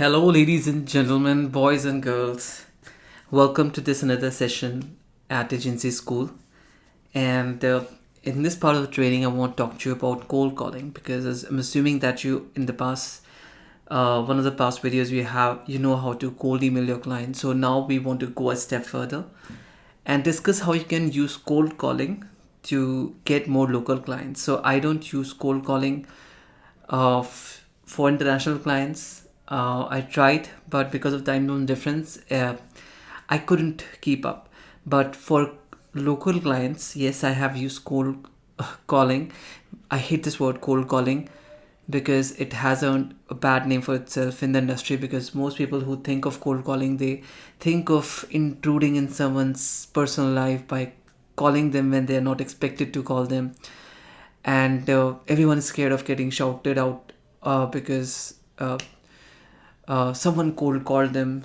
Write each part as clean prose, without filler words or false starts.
Hello, ladies and gentlemen, boys and girls. Welcome to this another session at Agency School. And in this part of the training, I want to talk to you about cold calling because I'm assuming that you, in the past, one of the past videos, you know how to cold email your client. So now we want to go a step further and discuss how you can use cold calling to get more local clients. So I don't use cold calling for international clients. I tried, but because of time zone difference, I couldn't keep up. But for local clients, yes, I have used cold calling. I hate this word cold calling because it has a bad name for itself in the industry, because most people who think of cold calling, they think of intruding in someone's personal life by calling them when they are not expected to call them. And everyone is scared of getting shouted out because someone cold called them,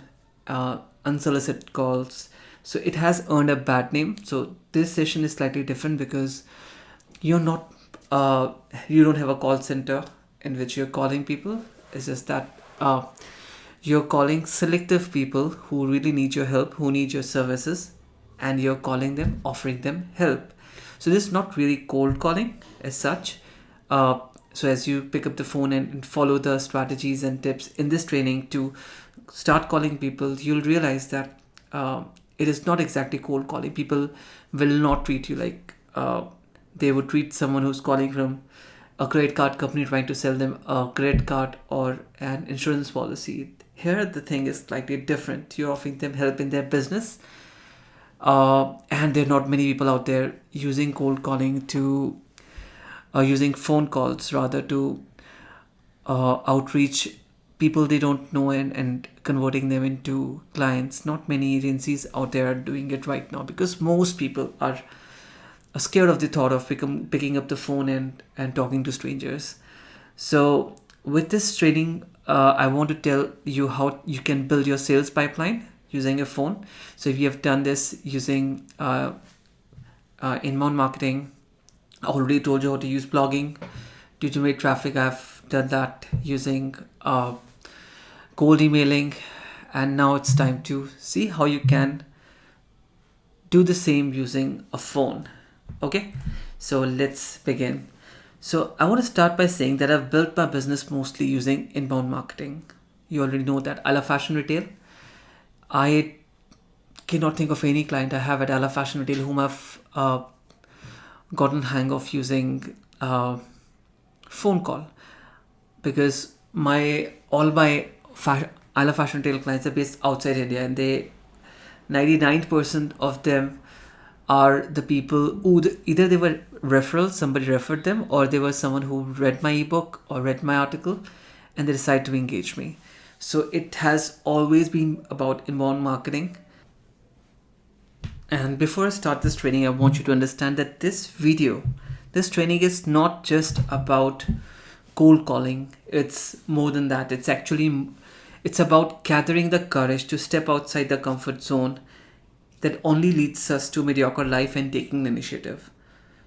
unsolicited calls. So it has earned a bad name. So this session is slightly different because you're not, you don't have a call center in which you're calling people. It's just that you're calling selective people who really need your help, who need your services, and you're calling them, offering them help. So this is not really cold calling as such. So as you pick up the phone and follow the strategies and tips in this training to start calling people, you'll realize that it is not exactly cold calling. People will not treat you like they would treat someone who's calling from a credit card company trying to sell them a credit card or an insurance policy. Here, the thing is slightly different. You're offering them help in their business, and there are not many people out there using cold calling to using phone calls rather to outreach people they don't know, and converting them into clients. Not many agencies out there are doing it right now because most people are scared of the thought of picking up the phone and talking to strangers. So with this training, I want to tell you how you can build your sales pipeline using a phone. So if you have done this using inbound marketing, I already told you how to use blogging to generate traffic. I've done that using cold emailing, and now it's time to see how you can do the same using a phone. Okay, so let's begin. So I want to start by saying that I've built my business mostly using inbound marketing. You already know that. I love fashion retail. I cannot think of any client I have at I love fashion retail whom I've gotten hang of using phone call, because my all my I love fashion retail clients are based outside India, and they 99% of them are the people who either they were referrals, somebody referred them, or they were someone who read my ebook or read my article and they decided to engage me. So it has always been about inbound marketing. And before I start this training, I want you to understand that this training is not just about cold calling. It's more than that. It's about gathering the courage to step outside the comfort zone that only leads us to mediocre life and taking the initiative.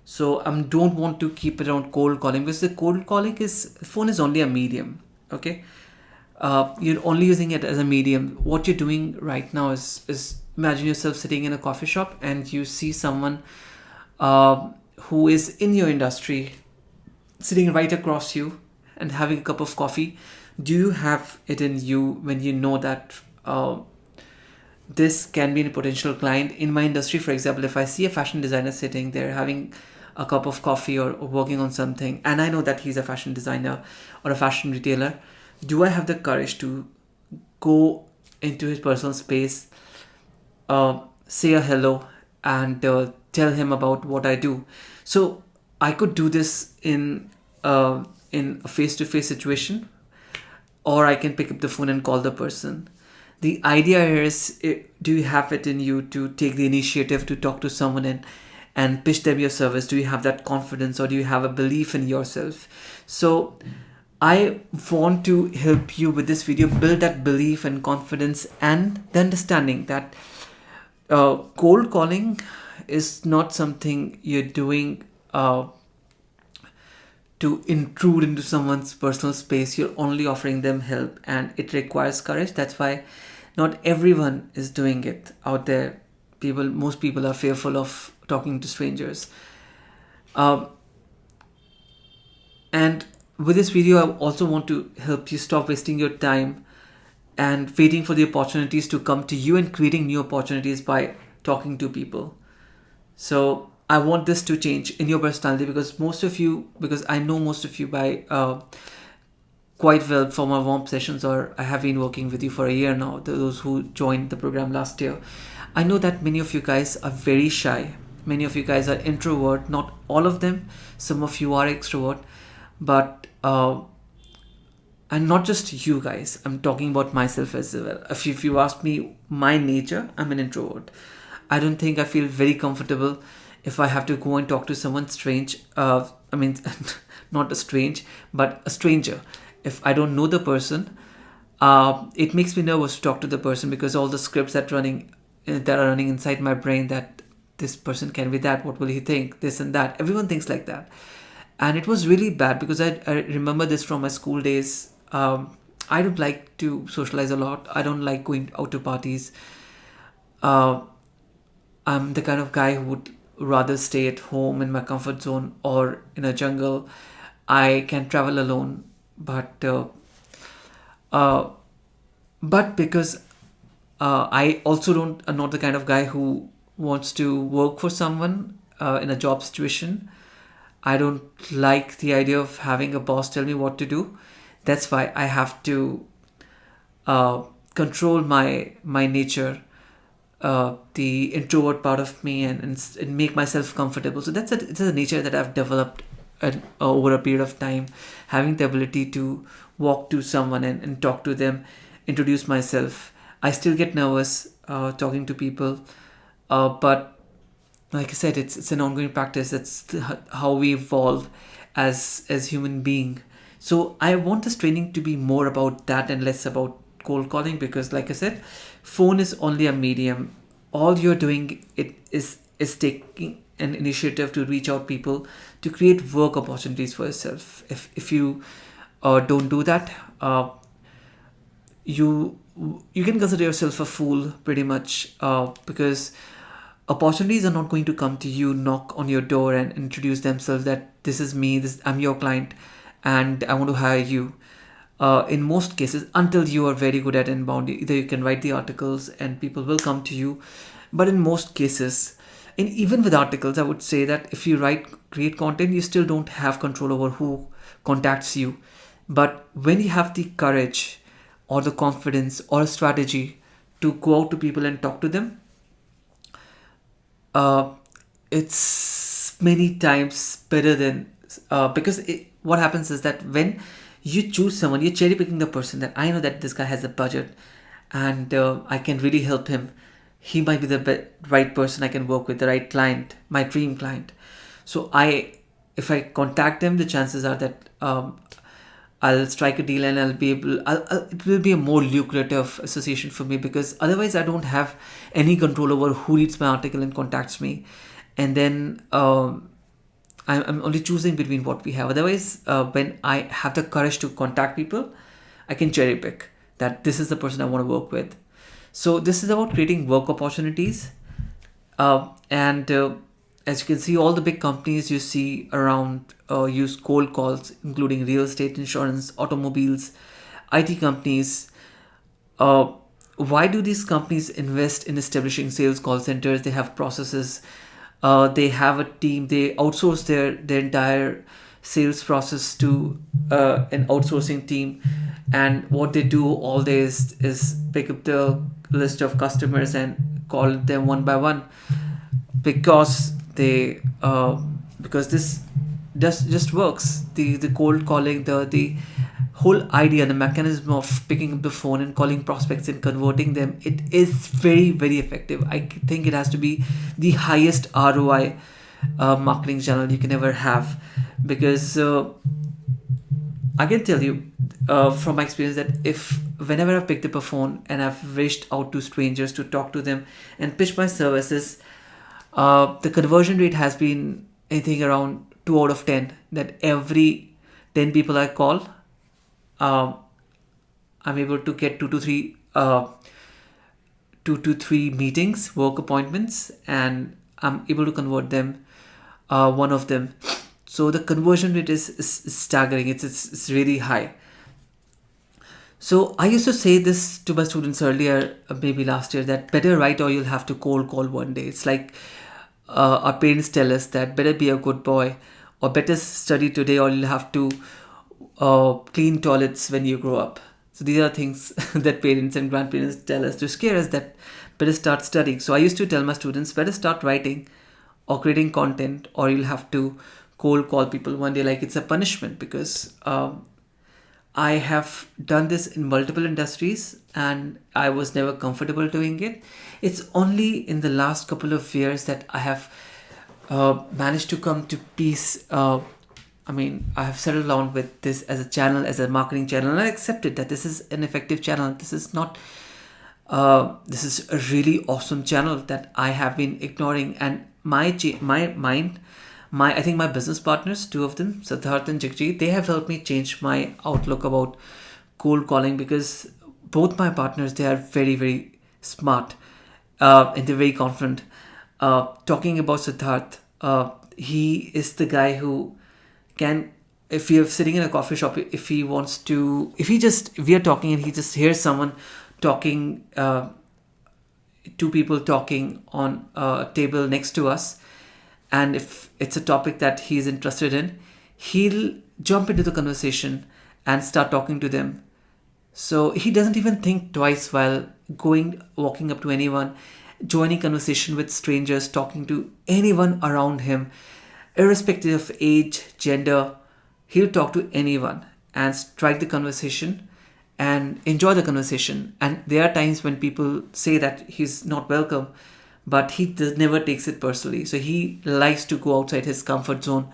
So I don't want to keep it around cold calling, because the cold calling phone is only a medium. Okay, you're only using it as a medium. What you're doing right now is imagine yourself sitting in a coffee shop and you see someone who is in your industry sitting right across you and having a cup of coffee. Do you have it in you when you know that this can be a potential client in my industry? For example, if I see a fashion designer sitting there having a cup of coffee or working on something, and I know that he's a fashion designer or a fashion retailer, do I have the courage to go into his personal space, say a hello, and tell him about what I do? So I could do this in a face-to-face situation, or I can pick up the phone and call the person. The idea here is, do you have it in you to take the initiative to talk to someone and pitch them your service? Do you have that confidence, or do you have a belief in yourself? So I want to help you with this video build that belief and confidence, and the understanding that cold calling is not something you're doing to intrude into someone's personal space. You're only offering them help, and it requires courage. That's why not everyone is doing it out there. Most people are fearful of talking to strangers. Um, and with this video, I also want to help you stop wasting your time and waiting for the opportunities to come to you and creating new opportunities by talking to people. So I want this to change in your personality, because I know most of you by quite well from our warm sessions, or I have been working with you for a year now, those who joined the program last year. I know that many of you guys are very shy. Many of you guys are introvert, not all of them. Some of you are extrovert, but and not just you guys, I'm talking about myself as well. If you ask me my nature, I'm an introvert. I don't think I feel very comfortable if I have to go and talk to someone strange. I mean, not a strange, but a stranger. If I don't know the person, it makes me nervous to talk to the person, because all the scripts that are running inside my brain, that this person can be that, what will he think, this and that. Everyone thinks like that, and it was really bad, because I remember this from my school days. I don't like to socialize a lot. I don't like going out to parties. Uh, I'm the kind of guy who would rather stay at home in my comfort zone or in a jungle. I can travel alone, but uh, because I also don't. I'm not the kind of guy who wants to work for someone in a job situation. I don't like the idea of having a boss tell me what to do. That's why I have to control my nature, the introvert part of me, and make myself comfortable. So it's a nature that I've developed over a period of time, having the ability to walk to someone and talk to them, introduce myself. I still get nervous talking to people, but like I said, it's an ongoing practice. How we evolve as human being. So I want this training to be more about that and less about cold calling, because like I said, phone is only a medium. All you're doing is taking an initiative to reach out people, to create work opportunities for yourself. If you don't do that, you you can consider yourself a fool pretty much, because opportunities are not going to come to you, knock on your door and introduce themselves that this is me, I'm your client, and I want to hire you. In most cases, until you are very good at inbound, either you can write the articles and people will come to you. But in most cases, and even with articles, I would say that if you create content, you still don't have control over who contacts you. But when you have the courage or the confidence or a strategy to go out to people and talk to them, uh, it's many times better than because what happens is that when you choose someone, you're cherry picking the person that I know that this guy has a budget, and I can really help him. He might be the right person I can work with, the right client, my dream client. So if I contact them, the chances are that I'll strike a deal, and it will be a more lucrative association for me, because otherwise I don't have any control over who reads my article and contacts me. And then I'm only choosing between what we have. Otherwise, when I have the courage to contact people, I can cherry pick that this is the person I want to work with. So this is about creating work opportunities. And as you can see, all the big companies you see around use cold calls, including real estate, insurance, automobiles, IT companies. Uh, why do these companies invest in establishing sales call centers? They have processes. They have a team. They outsource their entire sales process to an outsourcing team. And what they do all day is pick up the list of customers and call them one by one, because because this just works. The cold calling, the whole idea, the mechanism of picking up the phone and calling prospects and converting them, it is very, very effective. I think it has to be the highest ROI marketing channel you can ever have, because I can tell you from my experience that if whenever I've picked up a phone and I've reached out to strangers to talk to them and pitch my services, the conversion rate has been anything around 2 out of 10. That every 10 people I call, um, I'm able to get two to three meetings, work appointments, and I'm able to convert them, one of them. So the conversion rate is staggering. It's really high. So I used to say this to my students earlier, maybe last year, that better write or you'll have to cold call one day. It's like our parents tell us that better be a good boy, or better study today or you'll have to clean toilets when you grow up. So these are things that parents and grandparents tell us to scare us, that better start studying. So I used to tell my students, better start writing or creating content, or you'll have to cold call people one day, like it's a punishment. Because I have done this in multiple industries and I was never comfortable doing it. It's only in the last couple of years that I have managed to come to peace. I have settled down with this as a channel, as a marketing channel, and I accepted that this is an effective channel. This is not, this is a really awesome channel that I have been ignoring. And my mind, I think my business partners, two of them, Siddharth and Jagjeet, they have helped me change my outlook about cold calling, because both my partners, they are very, very smart, and they're very confident. Talking about Siddharth, he is the guy who can, if you're sitting in a coffee shop, if he wants to, if we are talking and he just hears someone talking, two people talking on a table next to us, and if it's a topic that he's interested in, he'll jump into the conversation and start talking to them. So he doesn't even think twice while walking up to anyone, joining conversation with strangers, talking to anyone around him, irrespective of age, gender. He'll talk to anyone and strike the conversation and enjoy the conversation. And there are times when people say that he's not welcome, but never takes it personally. So he likes to go outside his comfort zone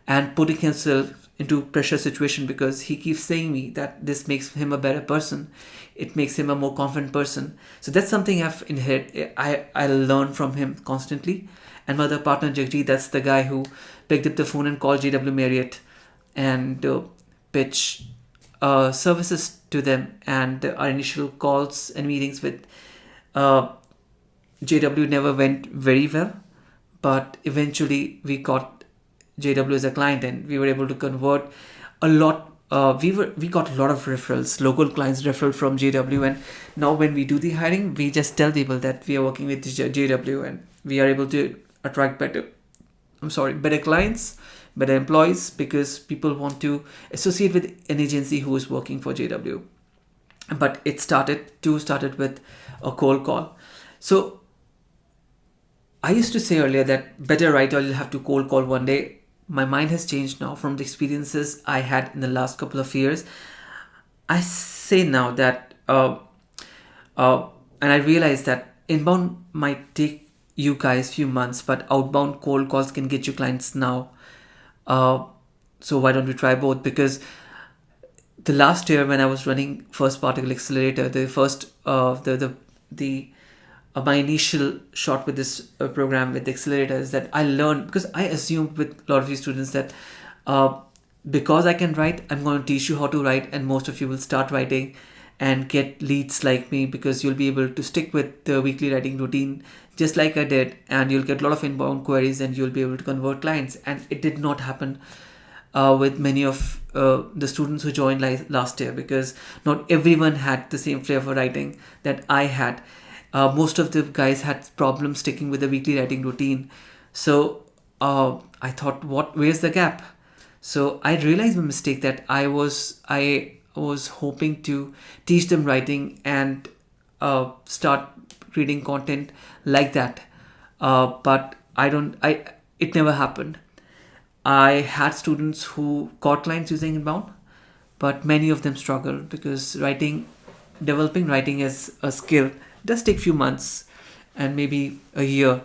and putting himself into pressure situation, because he keeps saying me that this makes him a better person. It makes him a more confident person. So that's something I've inherited. I learn from him constantly. And my other partner, Jagjeet, that's the guy who picked up the phone and called JW Marriott and pitch services to them. And our initial calls and meetings with JW never went very well, but eventually we got JW as a client and we were able to convert a lot. We got a lot of referrals, local clients referral from JW, and now when we do the hiring, we just tell people that we are working with JW and we are able to attract better clients, better employees, because people want to associate with an agency who is working for JW. But it started with a cold call. So I used to say earlier that better write or you'll have to cold call one day. My mind has changed now from the experiences I had in the last couple of years. I say now that, and I realize that inbound might take you guys few months, but outbound cold calls can get you clients now. So why don't we try both? Because the last year when I was running First Particle Accelerator, my initial shot with this program with the accelerator is that I learned, because I assumed with a lot of these students that because I can write, I'm going to teach you how to write, and most of you will start writing and get leads like me, because you'll be able to stick with the weekly writing routine just like I did, and you'll get a lot of inbound queries and you'll be able to convert clients. And it did not happen with many of the students who joined last year, because not everyone had the same flair for writing that I had. Most of the guys had problems sticking with the weekly writing routine. So I thought, where's the gap? So I realized my mistake, that I was hoping to teach them writing and start creating content like that. But it never happened. I had students who got clients using inbound, but many of them struggled, because developing writing as a skill does take few months and maybe a year,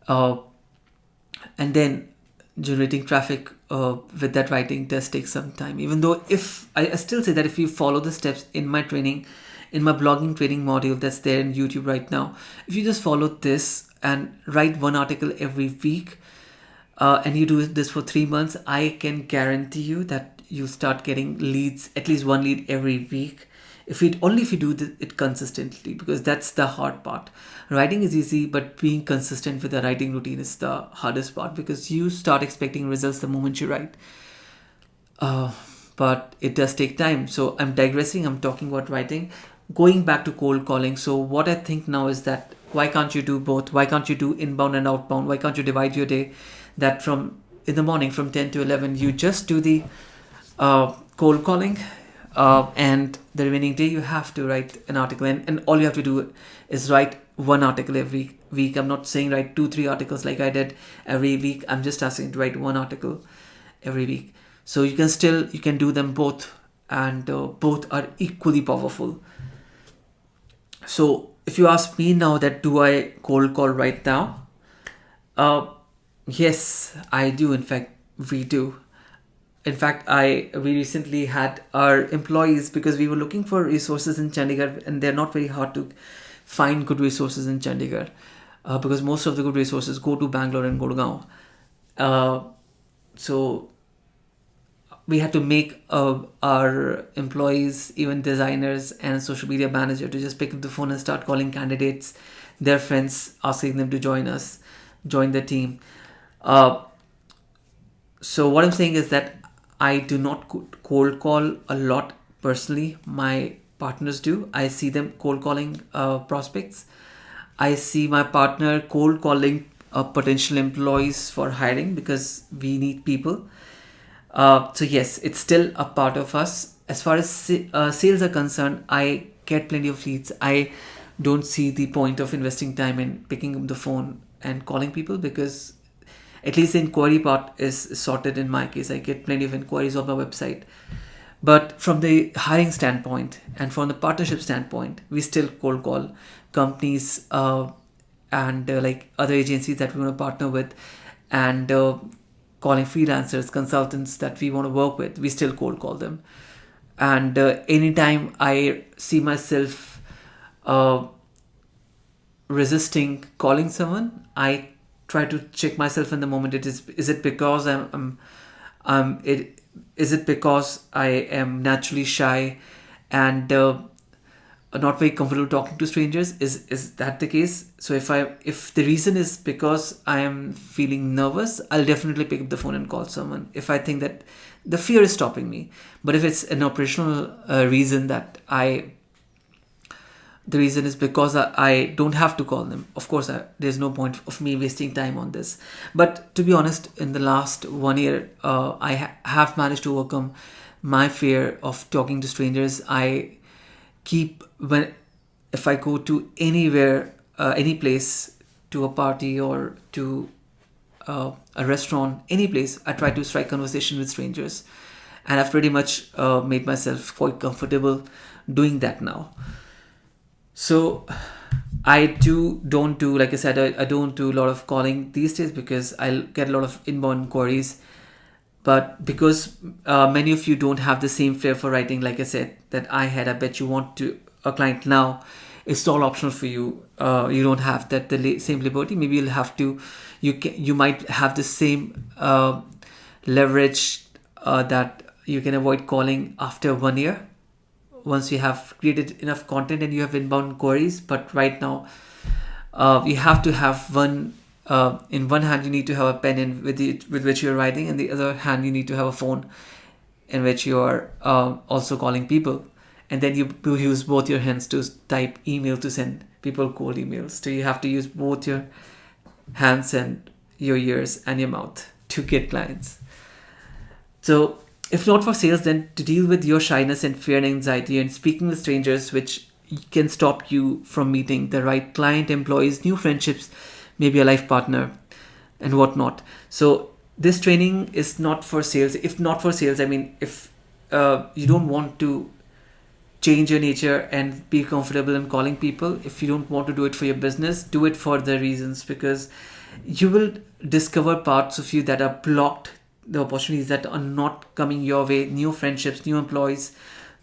and then generating traffic with that writing does take some time. Even though, if I still say that if you follow the steps in my training, in my blogging training module that's there in YouTube right now, if you just follow this and write one article every week, and you do this for 3 months, I can guarantee you that you'll start getting leads, at least one lead every week. If you do it consistently, because that's the hard part. Writing is easy, but being consistent with the writing routine is the hardest part, because you start expecting results the moment you write. uh, but it does take time. So I'm digressing. I'm talking about writing. Going back to cold calling. So what I think now is that, why can't you do both? Why can't you do inbound and outbound? Why can't you divide your day? That from in the morning from 10 to 11, you just do the cold calling, and the remaining day you have to write an article, and all you have to do is write one article every week. I'm not saying write 2 3 articles like I did every week. I'm just asking to write one article every week. So you can do them both, and both are equally powerful. So if you ask me now, that do I cold call right now, uh, yes, I do. In fact, we do. In fact, we recently had our employees, because we were looking for resources in Chandigarh, and they're not very hard to find good resources in Chandigarh, because most of the good resources go to Bangalore and Gurgaon. So we had to make our employees, even designers and social media manager, to just pick up the phone and start calling candidates, their friends, asking them to join the team. Uh, so what I'm saying is that I do not cold call a lot personally. My partners do. I see them cold calling prospects. I see my partner cold calling potential employees for hiring, because we need people. So yes, it's still a part of us. As far as sales are concerned, I get plenty of leads. I don't see the point of investing time in picking up the phone and calling people, because at least the inquiry part is sorted in my case. I get plenty of inquiries on my website. But from the hiring standpoint and from the partnership standpoint, we still cold call companies, and like other agencies that we want to partner with, and calling freelancers, consultants that we want to work with. We still cold call them. And anytime I see myself uh, resisting calling someone, I try to check myself in the moment. Is it because is it because I am naturally shy and not very comfortable talking to strangers? Is that the case? So if the reason is because I am feeling nervous, I'll definitely pick up the phone and call someone if I think that the fear is stopping me. But if it's an operational reason, that the reason is because I don't have to call them, of course there's no point of me wasting time on this. But to be honest, in the last 1 year, I have managed to overcome my fear of talking to strangers. I keep when If I go to anywhere, any place, to a party or to a restaurant, any place, I try to strike conversation with strangers, and I've pretty much made myself quite comfortable doing that now. So don't do, like I said, I don't do a lot of calling these days, because I'll get a lot of inbound inquiries. But because many of you don't have the same flair for writing, like I said, that I had, I bet you want to a client now. It's all optional for you. You don't have the same liberty. Maybe you'll have to. You might have the same leverage that you can avoid calling after 1 year, once you have created enough content and you have inbound queries. But right now, you have to have one. In one hand, you need to have a pen with which you're writing, and the other hand, you need to have a phone in which you are also calling people. And then you use both your hands to type email to send people cold emails. So you have to use both your hands and your ears and your mouth to get clients. So if not for sales, then to deal with your shyness and fear and anxiety and speaking with strangers, which can stop you from meeting the right client, employees, new friendships, maybe a life partner, and whatnot. So this training is not for sales. If not for sales, I mean, if you don't want to change your nature and be comfortable in calling people, if you don't want to do it for your business, do it for the reasons, because you will discover parts of you that are blocked, the opportunities that are not coming your way, new friendships, new employees,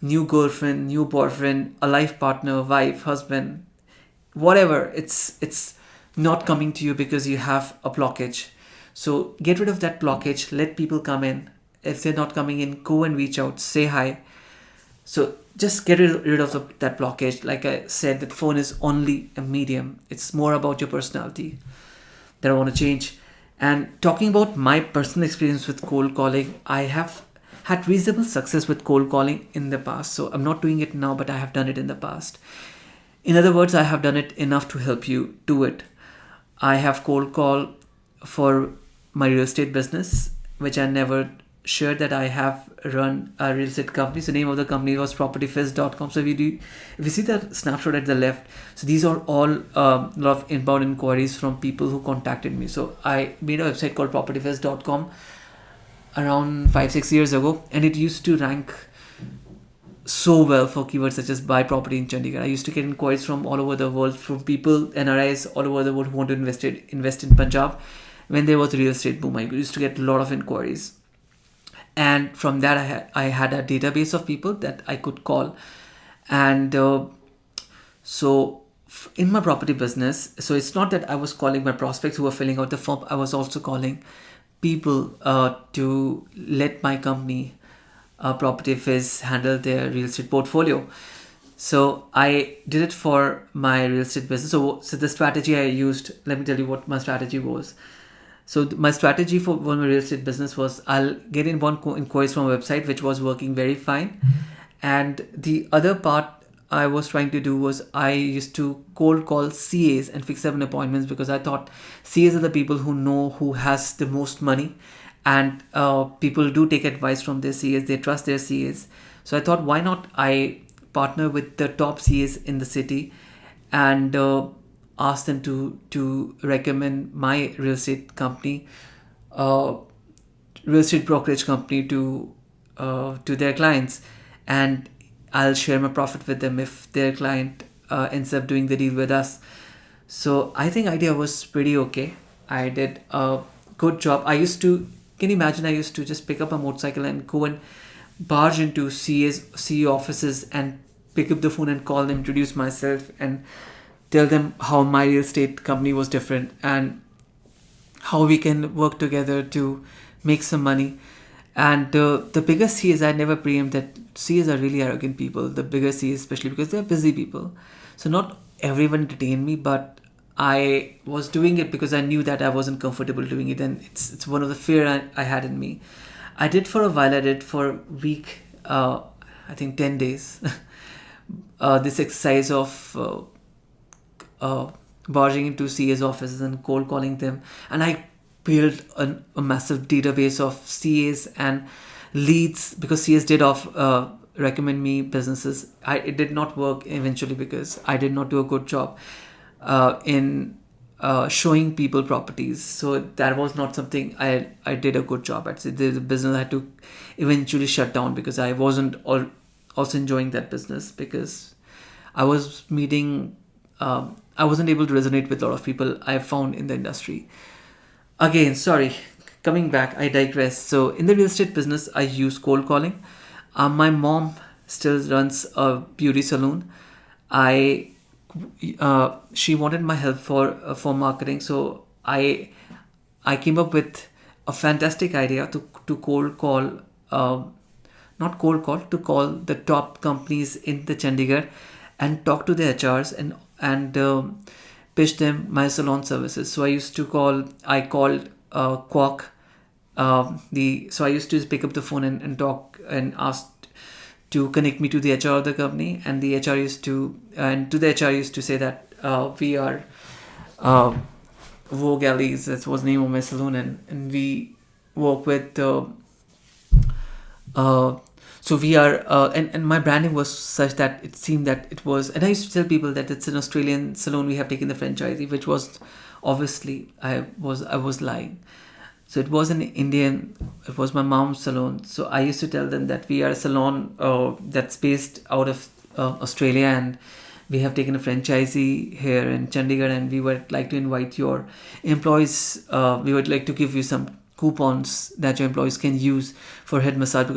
new girlfriend, new boyfriend, a life partner, wife, husband, whatever. It's not coming to you because you have a blockage. So get rid of that blockage, let people come in, If they're not coming in, go and reach out, say hi. So just get rid of that blockage. Like I said, that phone is only a medium. It's more about your personality that I want to change. And talking about my personal experience with cold calling, I have had reasonable success with cold calling in the past. So I'm not doing it now, but I have done it in the past. In other words, I have done it enough to help you do it. I have cold call for my real estate business, which I never shared that I have run a real estate company. So the name of the company was propertyfizz.com. So if you see the snapshot at the left, so these are all a lot of inbound inquiries from people who contacted me. So I made a website called propertyfizz.com around 5-6 years ago, and it used to rank so well for keywords such as buy property in Chandigarh. I used to get inquiries from all over the world, from people, NRIs all over the world who want to invest in Punjab. When there was a real estate boom, I used to get a lot of inquiries. And from that, I had a database of people that I could call. And in my property business, so it's not that I was calling my prospects who were filling out the form. I was also calling people to let my company, Property Fizz, handle their real estate portfolio. So I did it for my real estate business. So the strategy I used, let me tell you what my strategy was. So my strategy for my real estate business was, I'll get inbound inquiries from a website, which was working very fine. And the other part I was trying to do was, I used to cold call CAs and fix up appointments, because I thought CAs are the people who know who has the most money, and people do take advice from their CAs. They trust their CAs. So I thought, why not I partner with the top CAs in the city and ask them to recommend my real estate company, real estate brokerage company to their clients, and I'll share my profit with them if their client ends up doing the deal with us. So I think idea was pretty okay. I did a good job. Can you imagine, I used to just pick up a motorcycle and go and barge into CEO offices and pick up the phone and call them, introduce myself, and tell them how my real estate company was different and how we can work together to make some money. And the bigger CAs, I never preempt that CAs are really arrogant people, the bigger CAs especially, because they're busy people. So not everyone detained me, but I was doing it because I knew that I wasn't comfortable doing it, and it's one of the fear I had in me. I did for a while. I did for a week, I think 10 days. This exercise of barging into CA's offices and cold calling them, and I built a massive database of CAs and leads, because CAs did recommend me businesses. It did not work eventually because I did not do a good job in showing people properties. So that was not something I did a good job at. So the business I had to eventually shut down because I wasn't also enjoying that business, because I was meeting, I wasn't able to resonate with a lot of people I found in the industry. Again, sorry, coming back, I digress. So in the real estate business, I use cold calling. My mom still runs a beauty salon. She wanted my help for marketing, so I came up with a fantastic idea to cold call, not cold call, to call the top companies in the Chandigarh and talk to the HRs and pitch them my salon services. So I called Quark. So I used to pick up the phone and talk and ask to connect me to the HR of the company, and the HR used to say that we are Vogue Alleys, that was the name of my salon, and we work with so we are and my branding was such that it seemed that it was, and I used to tell people that it's an Australian salon, we have taken the franchisee, which was obviously I was lying. So it was an Indian, it was my mom's salon. So I used to tell them that we are a salon that's based out of Australia, and we have taken a franchisee here in Chandigarh, and we would like to invite your employees, we would like to give you some coupons that your employees can use for head massage,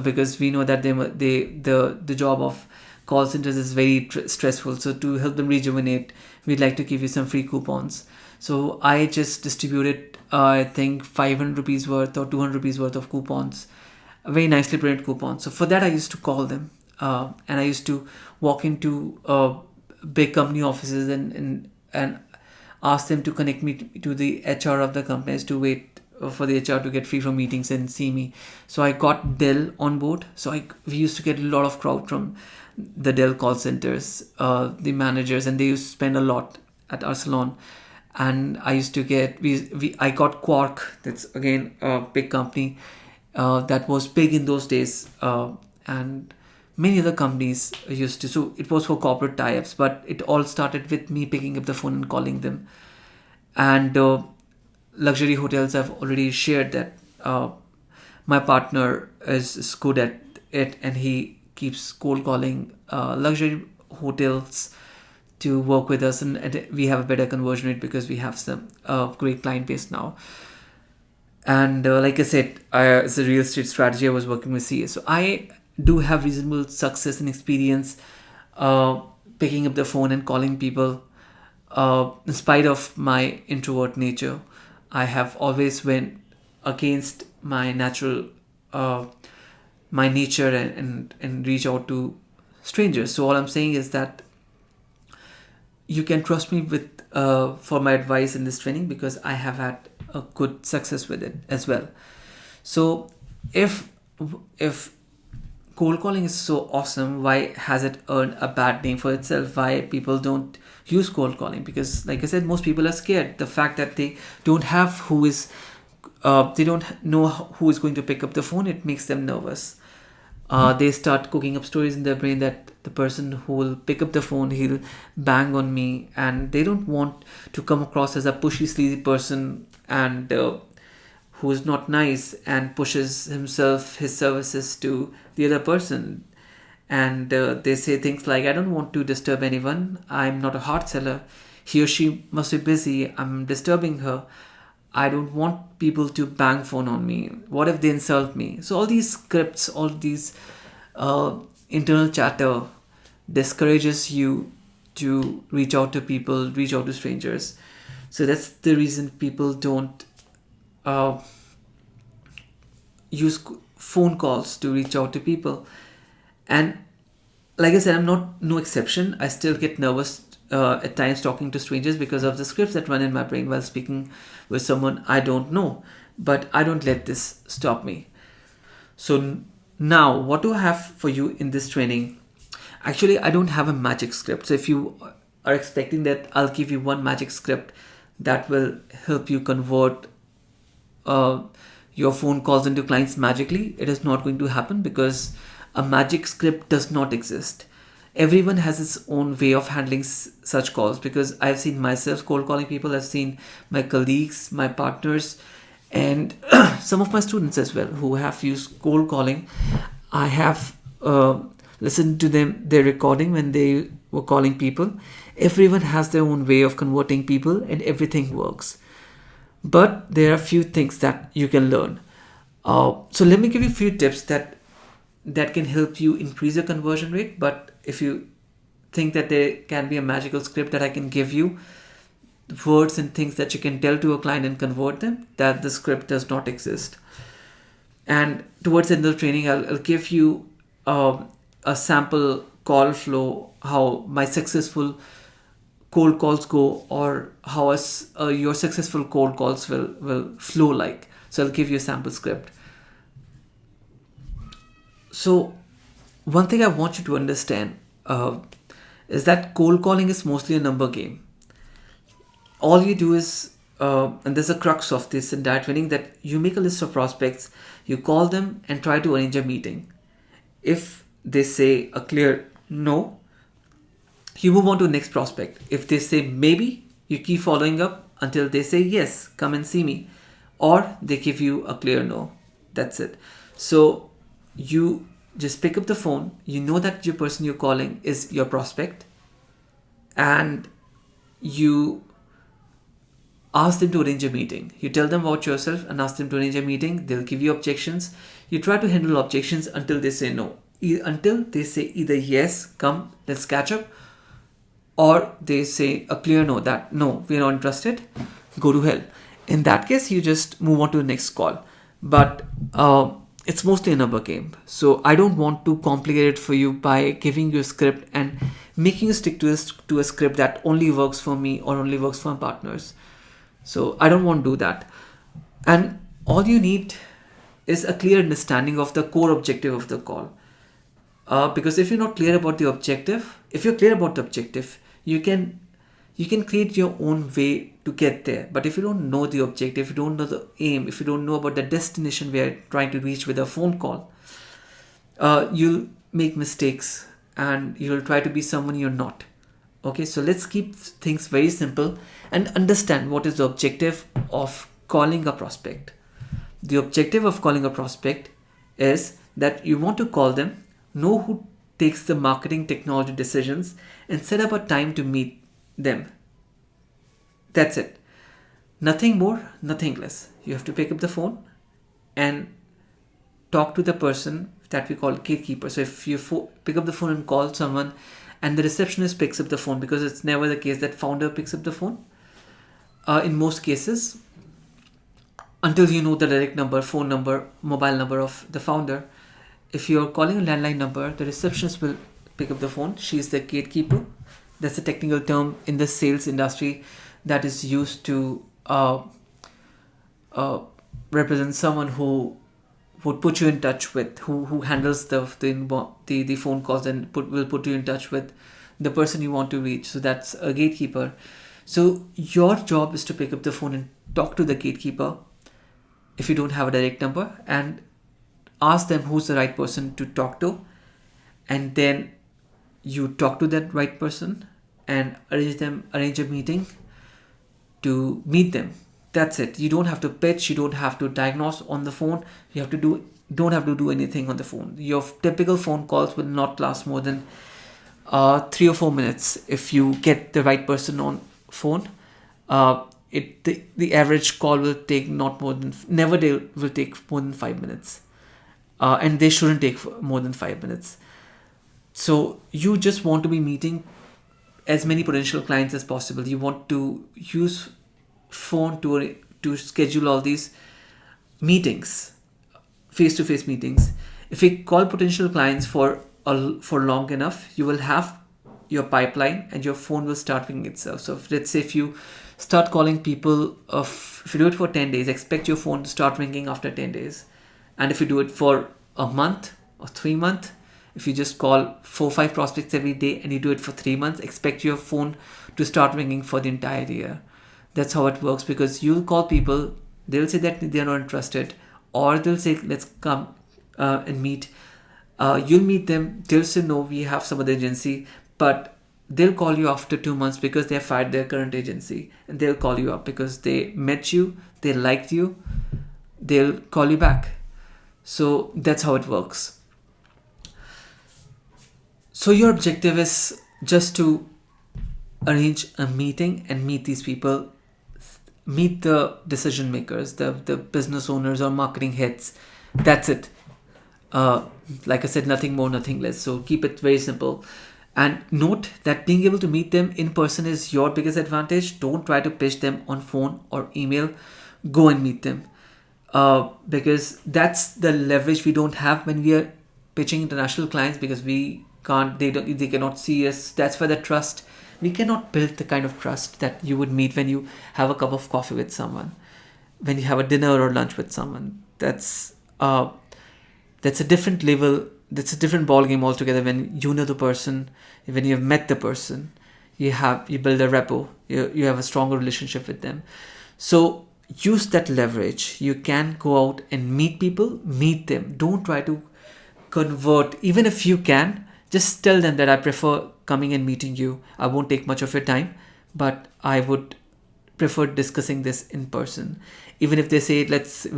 because we know that the job of call centers is very stressful. So to help them rejuvenate, we'd like to give you some free coupons. So I just distributed, I think 500 rupees worth or 200 rupees worth of coupons, a very nicely printed coupon. So for that, I used to call them, and I used to walk into big company offices and ask them to connect me to the HR of the companies to wait for the HR to get free from meetings and see me. So I got Dell on board. So we used to get a lot of crowd from the Dell call centers, the managers, and they used to spend a lot at our salon. And I used to get I got Quark. That's again a big company that was big in those days, and many other companies used to. So it was for corporate tie-ups, but it all started with me picking up the phone and calling them. And luxury hotels, I've already shared that my partner is good at it, and he keeps cold calling luxury hotels to work with us, and we have a better conversion rate because we have some great client base now. And like I said, as a real estate strategy, I was working with CA. So I do have reasonable success and experience picking up the phone and calling people. In spite of my introvert nature, I have always went against my natural, my nature, and reach out to strangers. So all I'm saying is that you can trust me with for my advice in this training, because I have had a good success with it as well. So if cold calling is so awesome, why has it earned a bad name for itself? Why people don't use cold calling? Because like I said, most people are scared. The fact that they don't have they don't know who is going to pick up the phone, it makes them nervous. They start cooking up stories in their brain that the person who will pick up the phone, he'll bang on me, and they don't want to come across as a pushy, sleazy person and who is not nice and pushes his services to the other person. And they say things like, I don't want to disturb anyone, I'm not a hard seller, he or she must be busy, I'm disturbing her, I don't want people to bang phone on me, what if they insult me? So all these scripts, all these internal chatter discourages you to reach out to people, reach out to strangers. So that's the reason people don't use phone calls to reach out to people. And like I said, I'm not no exception. I still get nervous at times talking to strangers because of the scripts that run in my brain while speaking with someone I don't know. But I don't let this stop me. So now, what do I have for you in this training? Actually, I don't have a magic script. So if you are expecting that I'll give you one magic script that will help you convert your phone calls into clients magically, it is not going to happen, because a magic script does not exist. Everyone has its own way of handling such calls, because I've seen myself cold calling people, I've seen my colleagues, my partners, and some of my students as well who have used cold calling. I have listened to their recording when they were calling people. Everyone has their own way of converting people, and everything works. But there are a few things that you can learn. So let me give you a few tips that can help you increase your conversion rate. But if you think that there can be a magical script that I can give you, words and things that you can tell to a client and convert them, that the script does not exist. And towards the end of the training, I'll give you a sample call flow, how my successful cold calls go, or how your successful cold calls will flow like. So I'll give you a sample script. So one thing I want you to understand is that cold calling is mostly a number game. All you do is, and there's a crux of this entire training, that you make a list of prospects, you call them and try to arrange a meeting. If they say a clear no, you move on to the next prospect. If they say maybe, you keep following up until they say yes, come and see me, or they give you a clear no. That's it. So you just pick up the phone, you know that your person you're calling is your prospect, and you ask them to arrange a meeting. You tell them about yourself and ask them to arrange a meeting. They'll give you objections. You try to handle objections until they say no. Until they say either yes, come, let's catch up, or they say a clear no, that no, we're not interested, go to hell. In that case, you just move on to the next call. But it's mostly a number game. So I don't want to complicate it for you by giving you a script and making you stick to a script that only works for me or only works for my partners. So I don't want to do that. And all you need is a clear understanding of the core objective of the call. Because if you're not clear about the objective, if you're clear about the objective, you can create your own way to get there. But if you don't know the objective, if you don't know the aim, if you don't know about the destination we are trying to reach with a phone call, you'll make mistakes and you'll try to be someone you're not. Okay, so let's keep things very simple and understand what is the objective of calling a prospect. The objective of calling a prospect is that you want to call them, know who takes the marketing technology decisions, and set up a time to meet them. That's it. Nothing more, nothing less. You have to pick up the phone and talk to the person that we call gatekeeper. So if you pick up the phone and call someone and the receptionist picks up the phone, because it's never the case that founder picks up the phone, in most cases, until you know the direct number, phone number, mobile number of the founder. If you're calling a landline number, the receptionist will pick up the phone. She's the gatekeeper. That's a technical term in the sales industry that is used to represent someone who would put you in touch with, who handles the phone calls and will put you in touch with the person you want to reach. So that's a gatekeeper. So your job is to pick up the phone and talk to the gatekeeper if you don't have a direct number, and ask them who's the right person to talk to, and then you talk to that right person and arrange a meeting to meet them. That's it. You don't have to pitch, you don't have to diagnose on the phone, don't have to do anything on the phone. Your typical phone calls will not last more than 3 or 4 minutes if you get the right person on phone. The average call will take will take more than 5 minutes, and they shouldn't take more than 5 minutes. So you just want to be meeting as many potential clients as possible. You want to use phone to schedule all these meetings, face-to-face meetings. If you call potential clients for long enough, you will have your pipeline and your phone will start ringing itself. So let's say if you start calling people, if you do it for 10 days, expect your phone to start ringing after 10 days. And if you do it for a month or 3 months, if you just call 4 or 5 prospects every day and you do it for 3 months, expect your phone to start ringing for the entire year. That's how it works, because you'll call people, they'll say that they're not interested, or they'll say, let's come and meet. You'll meet them, they'll say, no, we have some other agency, but they'll call you after 2 months because they have fired their current agency, and they'll call you up because they met you, they liked you, they'll call you back. So that's how it works. So your objective is just to arrange a meeting and meet these people, meet the decision makers, the business owners or marketing heads. That's it. Like I said, nothing more, nothing less. So keep it very simple. And note that being able to meet them in person is your biggest advantage. Don't try to pitch them on phone or email. Go and meet them. Because that's the leverage we don't have when we are pitching international clients, because they cannot see us. That's where the trust, we cannot build the kind of trust that you would meet when you have a cup of coffee with someone, when you have a dinner or lunch with someone. That's a different level. That's a different ball game altogether. When you know the person, when you have met the person, you build a rapport, you have a stronger relationship with them. So use that leverage. You can go out and meet people, meet them. Don't try to convert. Even if you can, just tell them that I prefer coming and meeting you. I won't take much of your time, but I would prefer discussing this in person. Even if they say,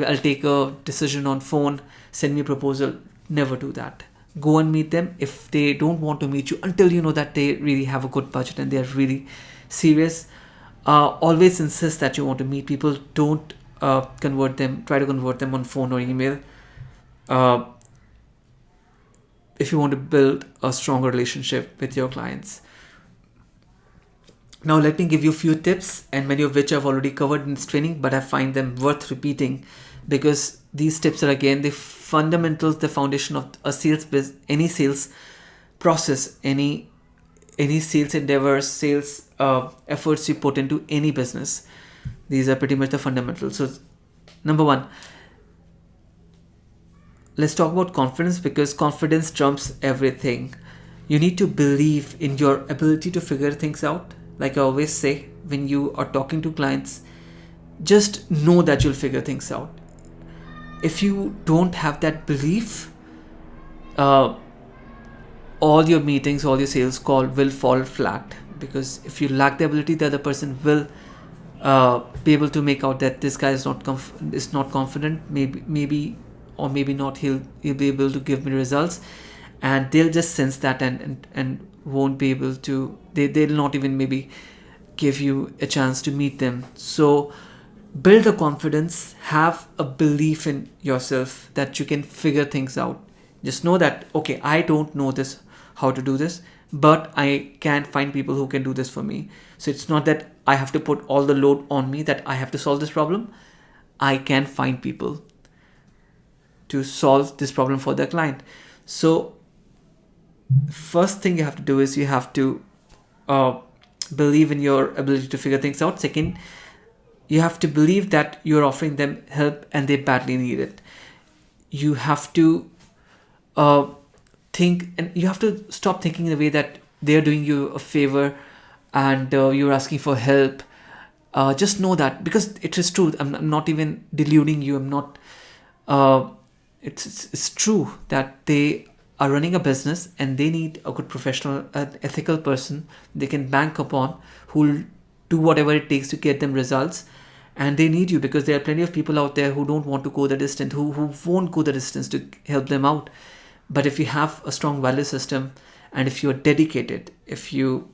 I'll take a decision on phone, send me a proposal. Never do that. Go and meet them. If they don't want to meet you until you know that they really have a good budget and they're really serious, always insist that you want to meet people. Don't try to convert them on phone or email. If you want to build a stronger relationship with your clients. Now let me give you a few tips, and many of which I've already covered in this training, but I find them worth repeating because these tips are again the fundamentals, the foundation of a any sales process, any sales endeavors, sales efforts you put into any business. These are pretty much the fundamentals. So number one, let's talk about confidence, because confidence trumps everything. You need to believe in your ability to figure things out. Like I always say, when you are talking to clients, just know that you'll figure things out. If you don't have that belief, uh, all your meetings, all your sales call will fall flat, because if you lack the ability, the other person will be able to make out that this guy is not confident. Maybe or maybe not. He'll be able to give me results, and they'll just sense that, and won't be able to. They'll not even maybe give you a chance to meet them. So build a confidence, have a belief in yourself that you can figure things out. Just know that, okay, I don't know this, how to do this, but I can find people who can do this for me. So it's not that I have to put all the load on me, that I have to solve this problem. I can find people to solve this problem for the client. So first thing you have to do is you have to believe in your ability to figure things out. Second, you have to believe that you're offering them help and they badly need it. You have to think, and you have to stop thinking in a way that they're doing you a favor and you're asking for help. Just know that, because it is true. I'm not even deluding you. I'm not. It's true that they are running a business and they need a good professional, an ethical person they can bank upon, who'll do whatever it takes to get them results. And they need you, because there are plenty of people out there who don't want to go the distance, who won't go the distance to help them out. But if you have a strong value system, and if you're dedicated, if you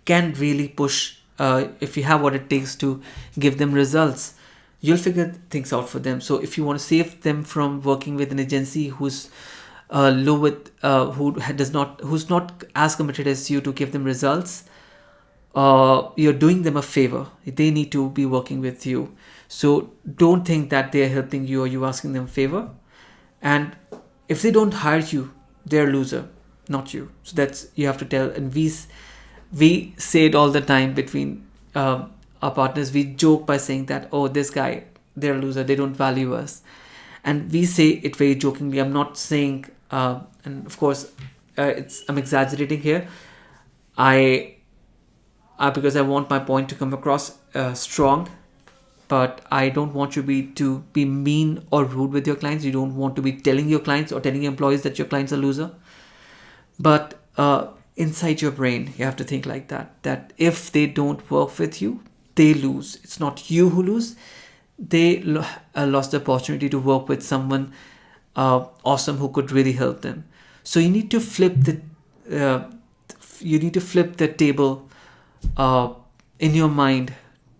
can really push, if you have what it takes to give them results, you'll figure things out for them. So if you want to save them from working with an agency who's low with, who's not as committed as you to give them results, you're doing them a favor. They need to be working with you. So don't think that they're helping you or you asking them a favor. And if they don't hire you, they're a loser, not you. So that's, you have to tell. And we say it all the time between our partners. We joke by saying that, oh, this guy, they're a loser, they don't value us. And we say it very jokingly. I'm not saying, and of course, I'm exaggerating here. Because I want my point to come across strong, but I don't want you to be mean or rude with your clients. You don't want to be telling your clients or telling your employees that your clients are loser. But inside your brain, you have to think like that if they don't work with you, they lose. It's not you who lose. They lost the opportunity to work with someone awesome who could really help them. So you need to flip the table in your mind,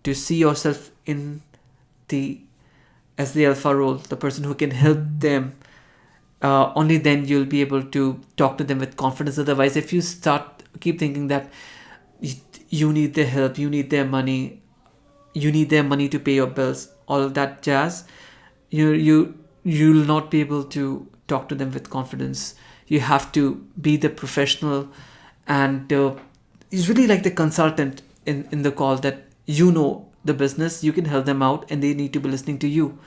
to see yourself as the alpha role, the person who can help them. Only then you'll be able to talk to them with confidence. Otherwise, if you keep thinking that you need their help, you need their money to pay your bills, all of that jazz, you'll not be able to talk to them with confidence. You have to be the professional, and it's really like the consultant in the call, that you know the business, you can help them out, and they need to be listening to you.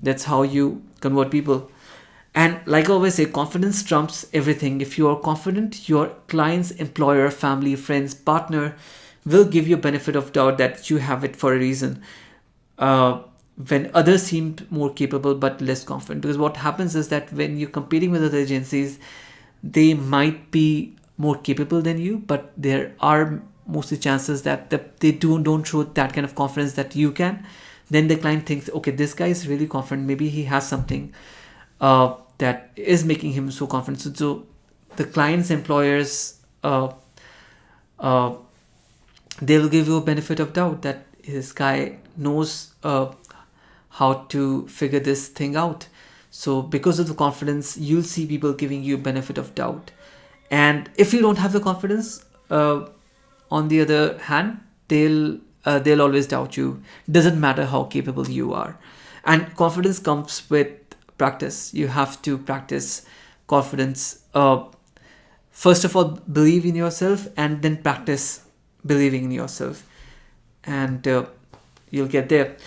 That's how you convert people. And like I always say, confidence trumps everything. If you are confident, your clients, employer, family, friends, partner will give you benefit of doubt that you have it for a reason. When others seem more capable but less confident, because what happens is that when you're competing with other agencies, they might be more capable than you, but there are mostly chances that they don't show that kind of confidence that you can. Then the client thinks, okay, this guy is really confident, maybe he has something that is making him so confident. So the clients, employers, they will give you a benefit of doubt that this guy knows how to figure this thing out. So because of the confidence, you'll see people giving you benefit of doubt. And if you don't have the confidence, on the other hand, they'll always doubt you. Doesn't matter how capable you are. And confidence comes with practice. You have to practice confidence. First of all, believe in yourself, and then practice believing in yourself, and you'll get there.